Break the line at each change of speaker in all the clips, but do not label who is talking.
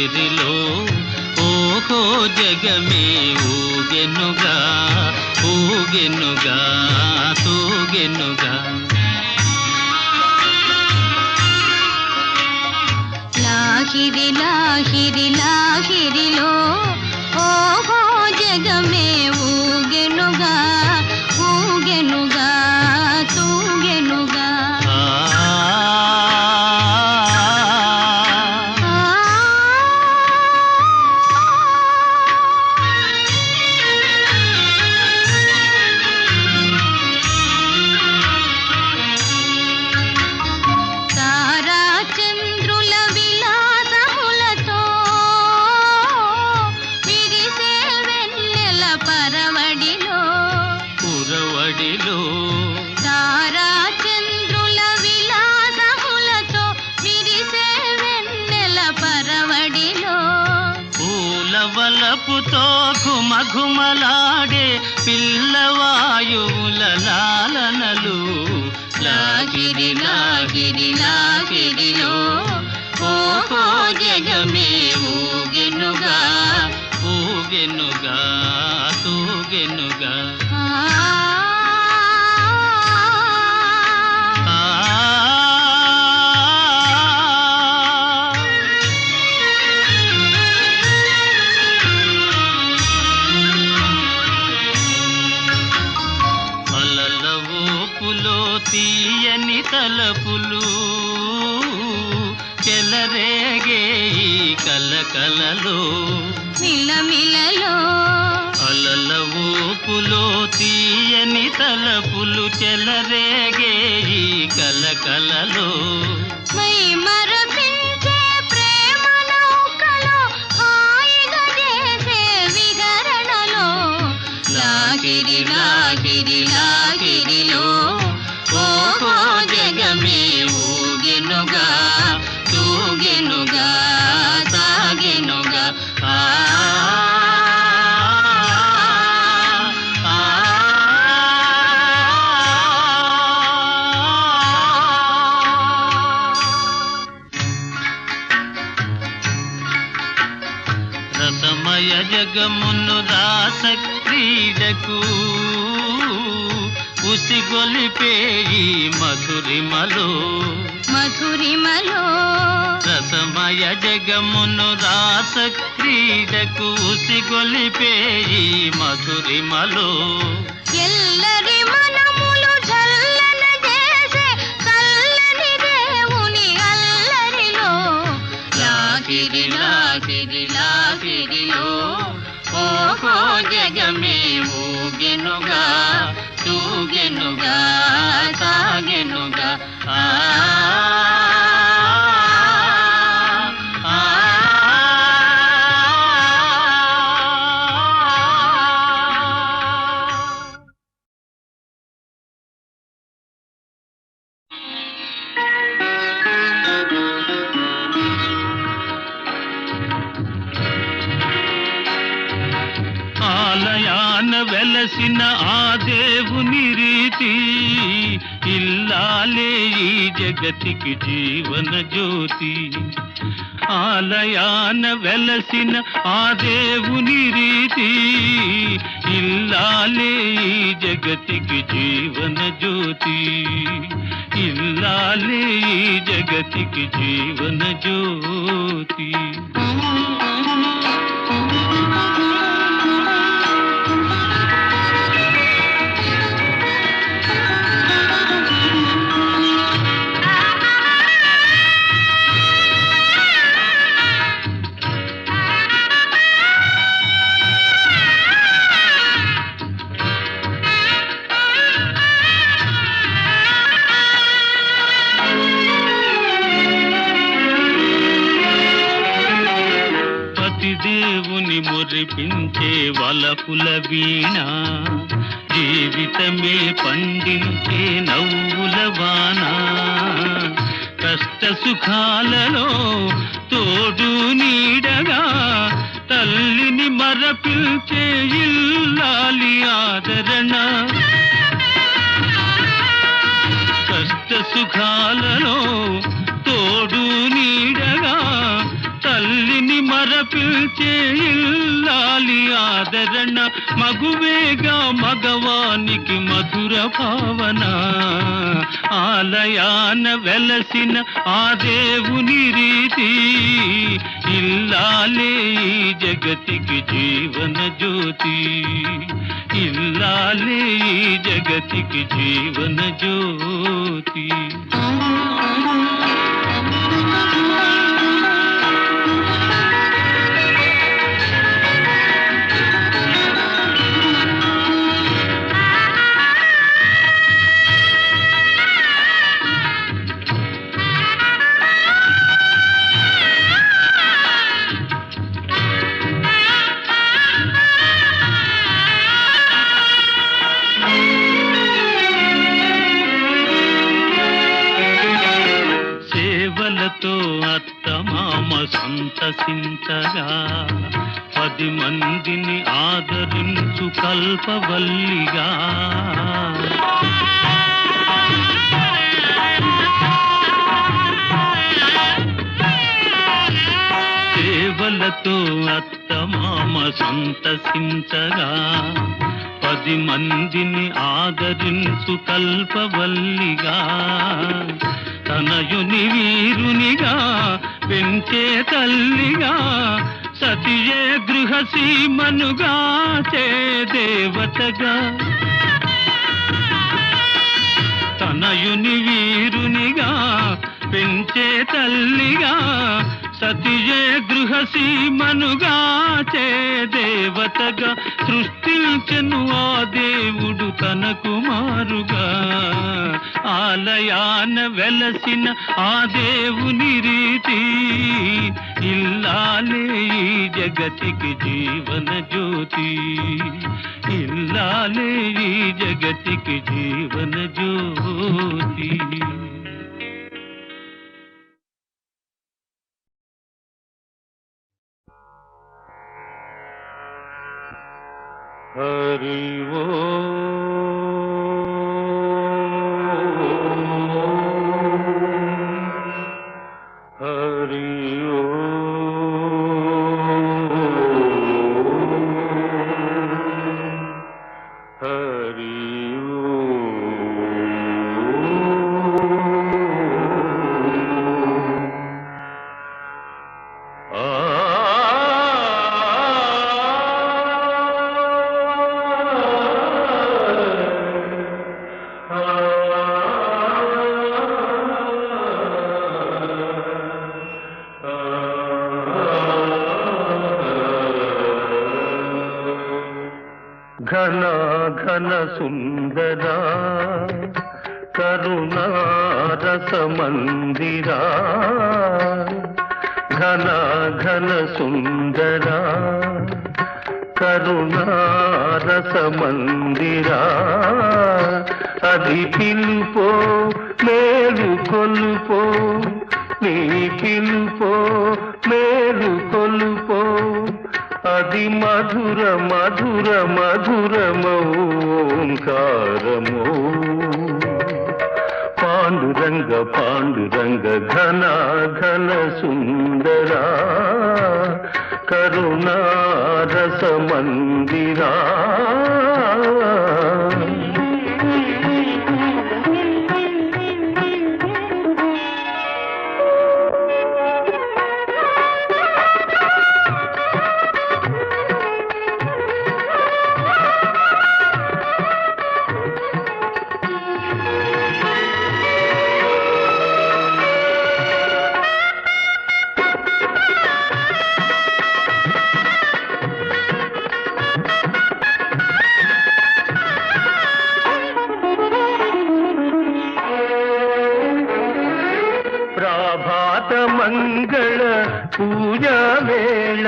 లాహిరిలో ఓహో జగమే ఊగెనుగా ఊగెనుగా తూగెనుగా.
లాహిరి లాహిరి లాహిరిలో ఓహో జగమే ఊగెనుగా ఊగెనుగా తూగెనుగా.
వలపుతో ఘుమఘుమలాడే పిల్లవాయువుల లాలనలు. లాహిరి లాహిరి లాహిరిలో ఓహో జగమే ఊగెనుగా ఊగెనుగా తూగెనుగా. తీయని తలపులు చెలరేగే కలకలలో
మిలమిలలో.
అలల ఊపులో తీయని తలపులు చెలరేగే కలకలలో.
మై మరపించే ప్రేమ నౌకలో హాయిగా చేసే విహరణలో. లాహిరి లాహిరి లాహిరిలో ఓహో జగమే ఊగెనుగా తూగెనుగా సాగెనుగా. రసమయ జగమును రాస క్రీడకు ఉసిగొలిపేయి మధురిమలో మధురిమలో.
రసమయ జగమును రాస క్రీడకు ఉసిగొలిపేయి మధురిమలో.
ఎల్లరి మనములు జల్లన చేసే చల్లని దేవుని అల్లరిలో. లాహిరి లాహిరి లాహిరిలో ఓహో జగమే ఊగెనుగా తూగెనుగా సాగెనుగా. ఆలయాన వెలసిన ఆ దేవుని రీతి ఇల్లాలే ఈ జగతికి జీవన జ్యోతి. ఆలయాన వెలసిన ఆ దేవుని రీతి ఇల్లాలే ఈ జగతికి జీవన జ్యోతి. ఇల్లాలే ఈ జగతికి జీవన జ్యోతి. దేవుని మురిపించే వలపుల వీణ జీవితమే పండించే నవ్వుల వాన. కష్ట సుఖాలలో తోడు నీడగా తల్లిని మరపిల్చే ఇల్లాలి ఆదరణ. కష్ట సుఖాలలో తోడు నీడగా తల్లిని మరపిల్చే ఇల్లాలి ఆదరణ మగువేగా మగవానికి మధుర భావన ఆలయాన వెలసిన ఆ దేవుని రీతి ఇల్లాలే ఈ జగతికి జీవన జ్యోతి ఇల్లాలే ఈ జగతికి జీవన జ్యోతి సేవలతో అత్తమామ సంతసించగా 10 మందిని ఆదరించు కల్పవల్లిగా సేవలతో అత్తమామ సంతసించగా 10 మందిని ఆదరించు కల్పవల్లిగా తనయుని వీరునిగా పెంచే తల్లిగా సతియే గృహసీమనుగా చే దేవతగా తనయుని వీరునిగా పెంచే తల్లిగా సతియే గృహసీమనుగా చే దేవతగా సృష్టించెను ఆ దేవుడు తన కుమారుగా ఆలయాన వెలసిన ఆ దేవుని రీతి ఇల్లాలే ఈ జగతికి జీవన జ్యోతి ఇల్లాలే ఈ జగతికి జీవన జ్యోతి హరి హరి హరి ఘన ఘన సుందరా కరుణారస మందిరా ఘన ఘన సుందరా కరుణారస మందిరా అది పిలుపో మేలు కొలుపో నీ పిలుపో మేలు కొలుపో అది మధుర మధుర మధురమోంకారమో పాండురంగ పాండురంగ ఘన ఘన సుందరా కరుణారస మందిరా మంగళ పూజా వేళ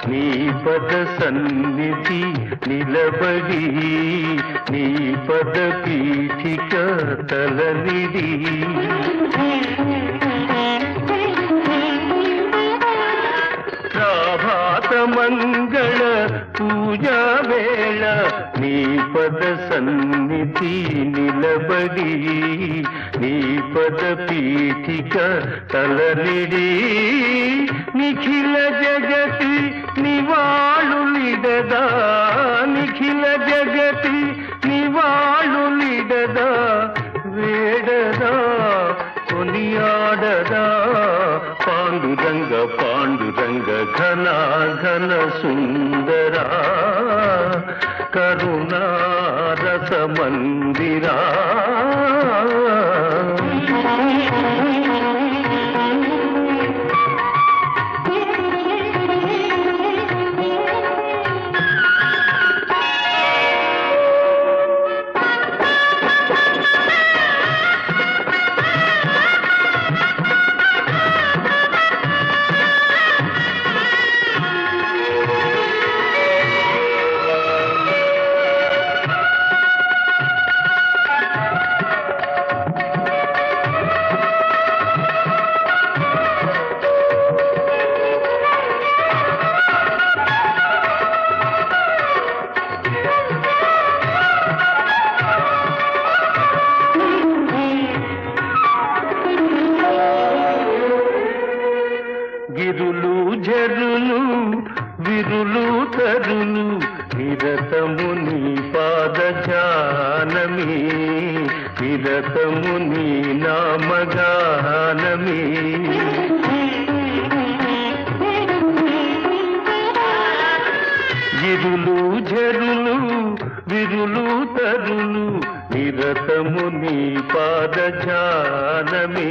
నీ పద సన్నిధి నిలబడి నీ పద పీఠిక తలనిది ప్రభాత మంగళ
పూజా వేళ నీ పద సన్నిధి నిలబడి నీ పద పీఠిక తలనిడి నిఖిల జగతి నివాళులిడదా నిఖిల జగతి నివాళులిడదా వేడదా కొనియాడదా పాండురంగ పాండురంగ ఘన ఘన సుందరా కరుణా రస మందిరా గిరులు జరులు విరులు తరులు నిరతము నీ పాదజానమే నిరతము నీ నామగానమే గిరులు జరులు విరులు తరులు నిరతము నీ పాదజానమే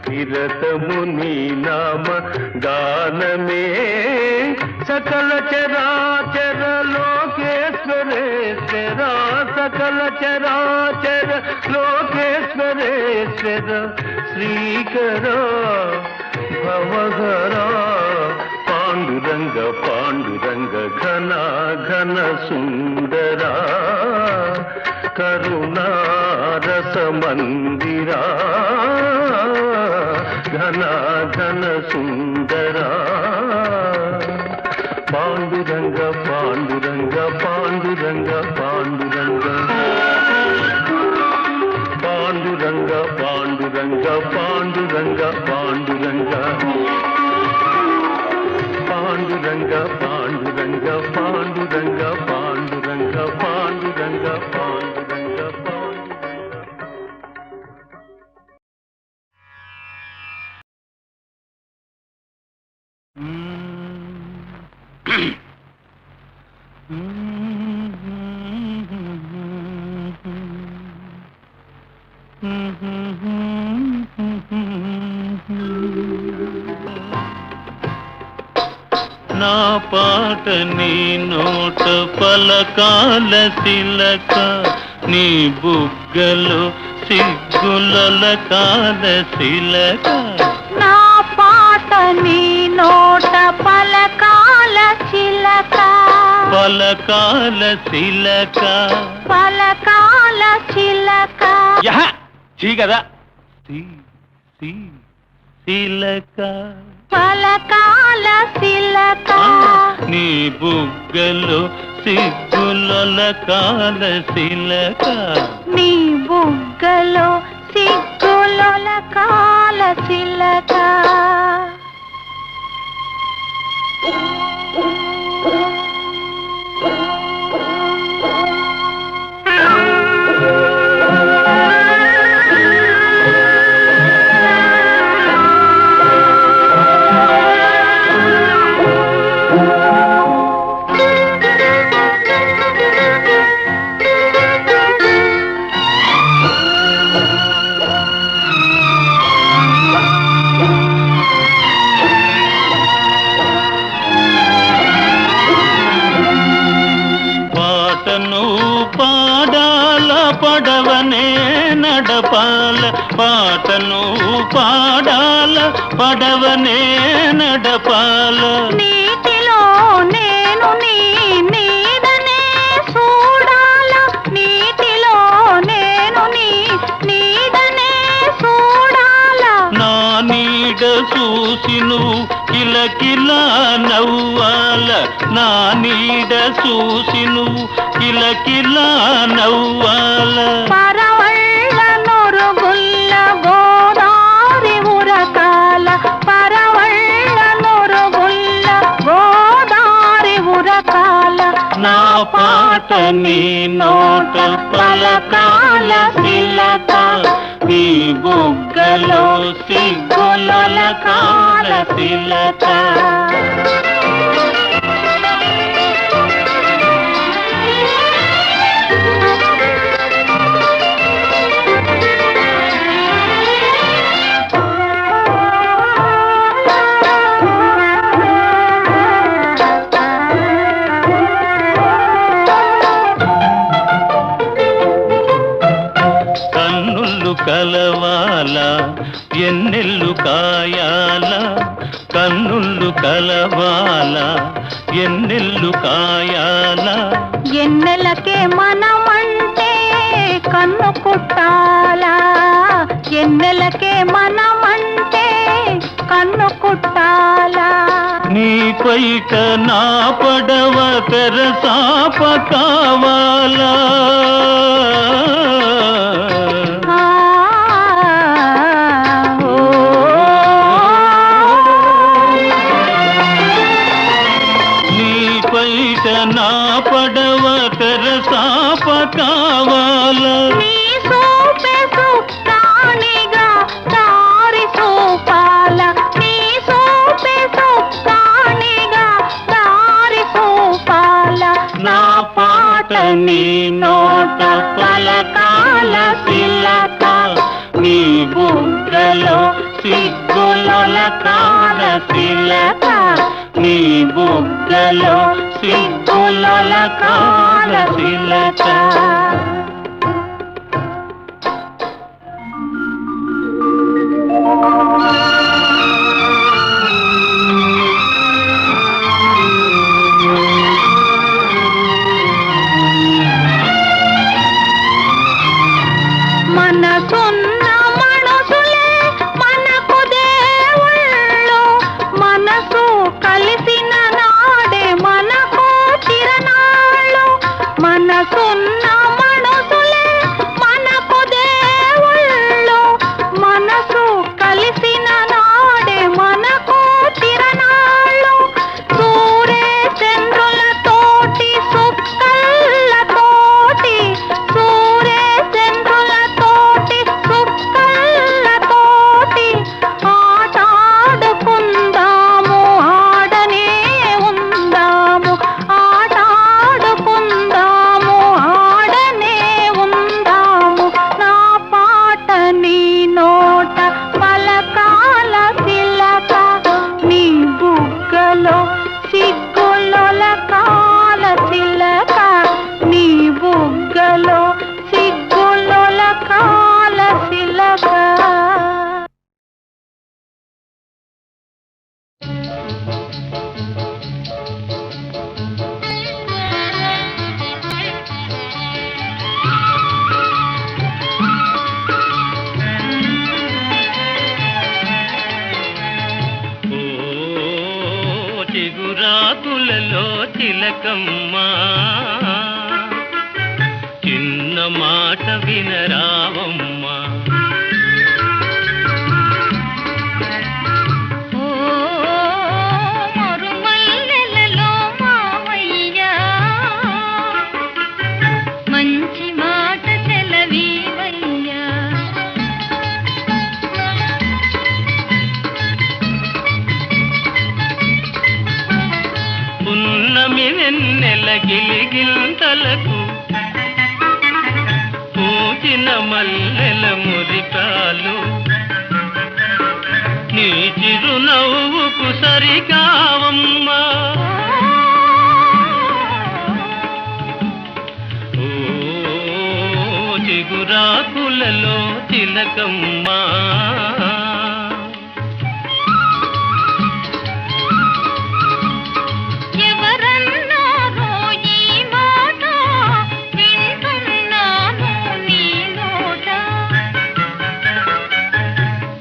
నిరతము నీ నామ గానమే సకల చరాచర లోకేశ్వరేశ్వర సకల చరాచర లోకేశ్వరేశ్వర శ్రీకర భవహరా పాండురంగ పాండురంగ ఘన ఘన సుందరా కరుణా రస మందిరా ఘన ఘన సుందరా పాండురంగ పాండురంగ పాండురంగ పాండురంగ పాండురంగ పాండురంగ పాండురంగ పాండురంగ పాండురంగ పాండురంగ పాండురంగ పాండురంగ పాండురంగ పాండురంగ
నా పాట నీ నోట పలకాల శిలక నీ బుగ్గలు సిగ్గుల కాల శిలక
నా పాట నీ నోట పలకాల చిలక
పలకాల శిలక
పలకాల చిలక
చీ కదా శిలక
పలకాల శిలక
నీ బుగ్గలు సిగ్గుల కాల శిలక
నీ బుగ్గలో సిగ్గుల కాల చిలక
పడవనే నడపాల పాటను పాడాల పడవనే నడపాల
నీటిలో నేను నీ నీడనే చూడాల నీటిలో నేను నీ నీడనే చూడాల
నా నీడ చూసి నువ్వు ఇలా కిలకిలా నవ్వాల నా నీడ చూసి నువ్వు కిలకిలా నవ్వాల
పరవళ్ళ నొరుగుల్ల గోదారి ఉరకాల పరవళ్ళ నొరుగుల్ల గోదారి ఉరకాల
నా పాట నీ నోట పలకాల శిలక నీ బుగ్గలో సిగ్గుల కాల శిలక కలవాల ఎన్నెల్లు కాయాల కన్నుళ్ళు కలవాల ఎన్నెల్లు కాయాల
ఎన్నెలకే మనమంటే కన్ను కుట్టాలా ఎన్నెలకే మనమంటే కన్ను కుట్టాలా
నీ పైట నా పడవ తెరసాప కావాలా నా పడవ తెరసాప కావాల
నీ సోపె సుక్కానిగా దారి సోపాల నీ సోపె సుక్కానిగా దారి సోపాల
నా పాట నీ నోట పలకాల శిలక నీ బుగ్గలో సిగ్గుల కాల శిలక నీ బుగ్గలో సిగ్గుల కాల శిలక
మనసున్న మనసులే మనకు దేవుళ్ళు మనసు కలిసిన నాడే మనకు చిరనాళ్ళు మనసున్న మనసులే మనకు దేవుళ్ళు మనసు కలిసిన నాడే మనకు చిరనాళ్ళు సూర్య చంద్రులతోటి సుక్కలతోటి సూర్య చంద్రులతోటి సుక్కలతోటి ఆటాడుకుందాము ఆడనే ఉందాము ఆటాడుకుందాము ఆడనే ఉందాము నా పాట నీ నోట పలకాల శిలక నీ బుగ్గలో సిగ్గుల కాల శిలక నీ బుగ్గలో సిగ్గుల కాల శిలక
ఓ చిగురాకులలో చిలకమ్మ చిన్న మాట వినరావమ్మా
ఓ మరుమల్లెలలో మావయ్య మంచి మాట సెలవీవయ్యా
పున్నమి వెన్నెల గిలిగింతలకు పూచిన మల్లెల మురికాలు నీ చిరునవ్వుకు సరికావమ్మా ఓ చిగురాకులలో చిలకమ్మా
ఎవరన్నారో ఈ మాట వింటున్నాను నీ నోట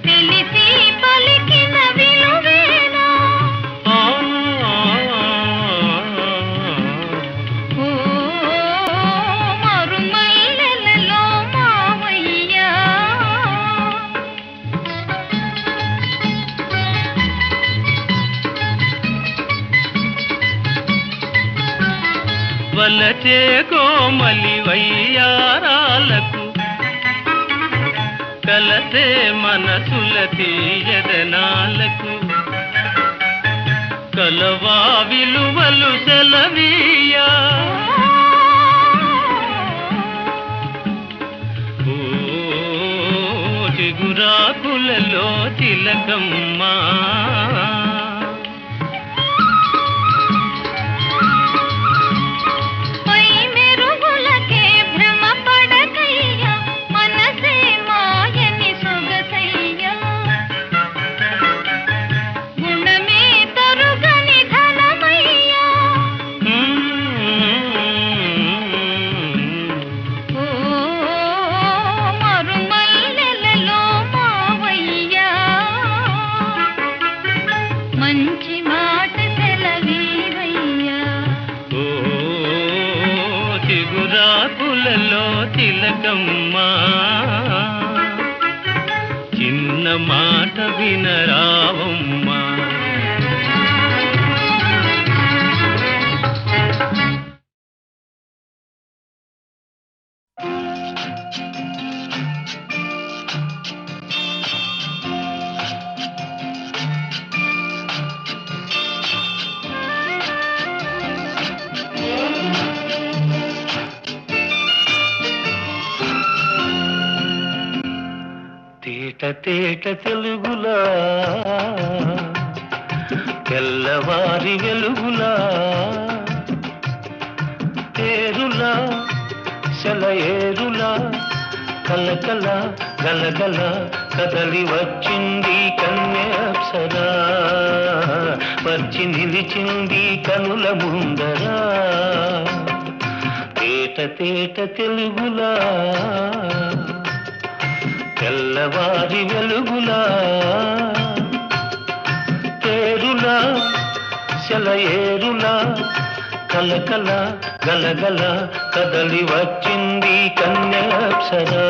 తెలిసి పలికిన విలువేనా
వలచే కోమలి వయ్యారాలకు కలసే మనసుల తీయదనాలకు కలవా విలువలు సెలవీయా ఓ చిగురాకులలో తిలకమ్మా
మంచి మాట సెలవీవయ్యా
ఓ చిగురాకులలో తిలకమ్మా చిన్న మాట వినరావమ్మా తేట తేట తెలుగులా తెల్లవారి వెలుగులా తేరులా సెలయేరులా కలకల గలగల కదలి వచ్చింది కన్యాప్సరా వచ్చి నిలిచింది కనుల ముందరా తేట తేట తెలుగులా తెల్లవారి వెలుగులా తేరులా సెలయేరులా కలకల గలగల కదలి వచ్చింది కన్యాప్సరా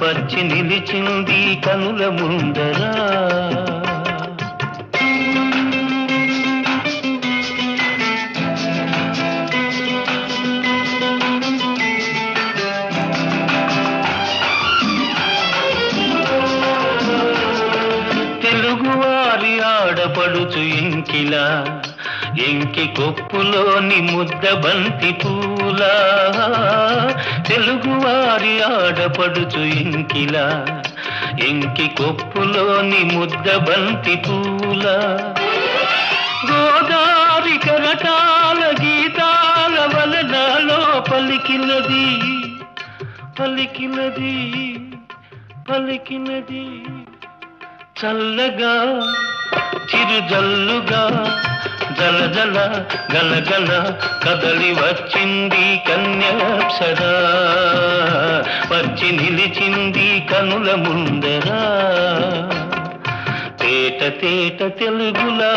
వచ్చి నిలిచింది కనుల ముందరా తెలుగువారి ఆడపడుచు ఇంకిలా ఎంకి కొప్పులోని ముద్ద బంతి పూలా తెలుగువారి ఆడపడుచు ఇంకిలా ఎంకి కొప్పులోని ముద్ద బంతి పూలా గోదారి కరటాల గీతాల వలనాలో పలికినది పలికినది పలికినది చల్లగా చిరుజల్లుగా జలజల గలగల కదలి వచ్చింది కన్యాప్సరా వచ్చి నిలిచింది కనుల ముందరా తేట తేట తెలుగులా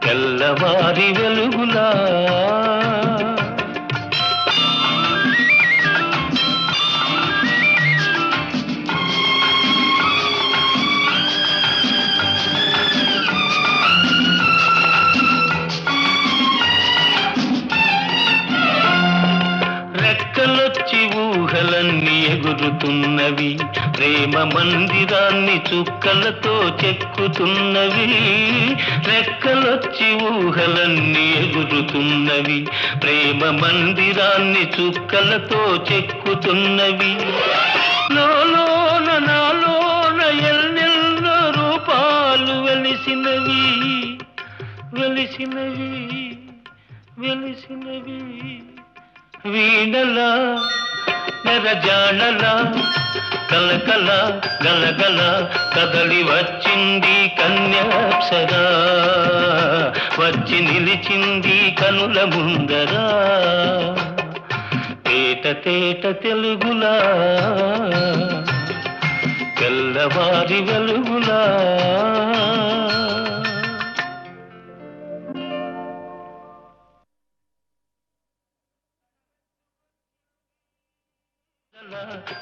తెల్లవారి వెలుగులా రెక్కలొచ్చి ఊహలన్నీ ఎగురుతున్నవి ప్రేమ మందిరాన్ని చుక్కలతో చెక్కుతున్నవి రెక్కలొచ్చి ఊహలన్నీ ఎగురుతున్నవి ప్రేమ మందిరాన్ని చుక్కలతో చెక్కుతున్నవి లోలోన నాలోన ఎన్నెన్నో రూపాలు వెలిసినవి వెలిసినవి వెలిసినవి వీణలా నెరజాణలా కలకల గలగల కదలి వచ్చింది కన్యాప్సరా వచ్చి నిలిచింది కనుల ముందరా తేట తేట తెలుగులా తెల్లవారి వెలుగులా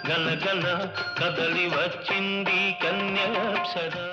గలగల కదలి వచ్చింది కన్యాప్సరా